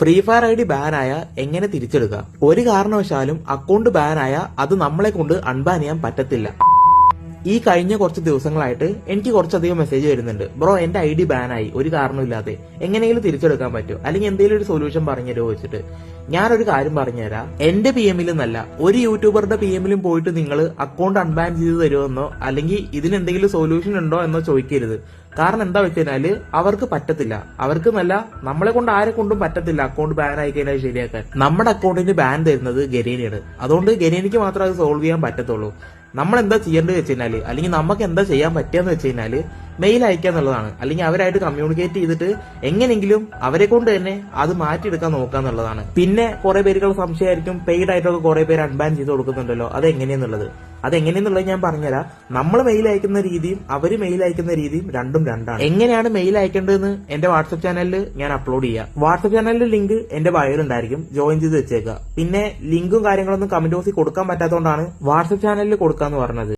Free fire ID ബാനായ എങ്ങനെ തിരിച്ചെടുക്കുക? ഒരു കാരണവശാലും അക്കൗണ്ട് ബാനായ അത് നമ്മളെ കൊണ്ട് അൺബാൻ ചെയ്യാൻ പറ്റത്തില്ല. ഈ കഴിഞ്ഞ കുറച്ച് ദിവസങ്ങളായിട്ട് എനിക്ക് കുറച്ചധികം മെസ്സേജ് വരുന്നുണ്ട്. ബ്രോ, എന്റെ ഐഡി ബാനായി, ഒരു കാരണമില്ലാതെ എങ്ങനെയെങ്കിലും തിരിച്ചെടുക്കാൻ പറ്റുമോ, അല്ലെങ്കിൽ എന്തെങ്കിലും ഒരു സൊല്യൂഷൻ പറഞ്ഞുതരുമോ വെച്ചിട്ട് ഞാനൊരു കാര്യം പറഞ്ഞുതരാം. എന്റെ പി എമ്മിലും നല്ല ഒരു യൂട്യൂബറുടെ പി എമ്മിലും പോയിട്ട് നിങ്ങൾ അക്കൗണ്ട് അൺബാൻ ചെയ്ത് തരുമെന്നോ അല്ലെങ്കിൽ ഇതിനെന്തെങ്കിലും സൊല്യൂഷൻ ഉണ്ടോ എന്നോ ചോദിക്കരുത്. കാരണം എന്താ വെച്ച് കഴിഞ്ഞാല് അവർക്ക് പറ്റത്തില്ല. അവർക്ക് നല്ല നമ്മളെ കൊണ്ട് ആരെ കൊണ്ടും പറ്റത്തില്ല അക്കൗണ്ട് ബാൻ ആയി കഴിഞ്ഞാൽ ശരിയാക്കാൻ. നമ്മുടെ അക്കൗണ്ടിന് ബാൻ തരുന്നത് ഗരീനയാണ്. അതുകൊണ്ട് ഗരീനയ്ക്ക് മാത്രമേ അത് സോൾവ് ചെയ്യാൻ പറ്റത്തുള്ളൂ. നമ്മൾ എന്താ ചെയ്യേണ്ടത് വെച്ച് കഴിഞ്ഞാല്, അല്ലെങ്കിൽ നമുക്ക് എന്താ ചെയ്യാൻ പറ്റിയെന്ന് വെച്ച് കഴിഞ്ഞാല് മെയിൽ അയക്കുക എന്നുള്ളതാണ്. അല്ലെങ്കിൽ അവരായിട്ട് കമ്മ്യൂണിക്കേറ്റ് ചെയ്തിട്ട് എങ്ങനെയെങ്കിലും അവരെ കൊണ്ട് തന്നെ അത് മാറ്റിയെടുക്കാൻ നോക്കുക എന്നുള്ളതാണ്. പിന്നെ കുറെ പേരുകൾ സംശയമായിരിക്കും, പെയ്ഡ് ആയിട്ടൊക്കെ കുറെ പേര് അൺബാൻ ചെയ്ത് കൊടുക്കുന്നുണ്ടല്ലോ, അതെങ്ങനെയെന്നുള്ളത്. അതെങ്ങനെയെന്നുള്ളത് ഞാൻ പറഞ്ഞുതരാം. നമ്മൾ മെയിൽ അയക്കുന്ന രീതിയും അവര് മെയിൽ അയക്കുന്ന രീതിയും രണ്ടും രണ്ടാണ്. എങ്ങനെയാണ് മെയിൽ അയക്കേണ്ടതെന്ന് എന്റെ വാട്സ്ആപ്പ് ചാനലിൽ ഞാൻ അപ്ലോഡ് ചെയ്യാം. വാട്സ്ആപ്പ് ചാനലിന്റെ ലിങ്ക് എന്റെ ബയോയിൽ ഉണ്ടായിരിക്കും, ജോയിൻ ചെയ്ത് വെച്ചേക്കുക. പിന്നെ ലിങ്കും കാര്യങ്ങളൊന്നും കമന്റ് ബോക്സിൽ കൊടുക്കാൻ പറ്റാത്തതുകൊണ്ടാണ് വാട്സ്ആപ്പ് ചാനലിൽ കൊടുക്കാന്ന് പറഞ്ഞത്.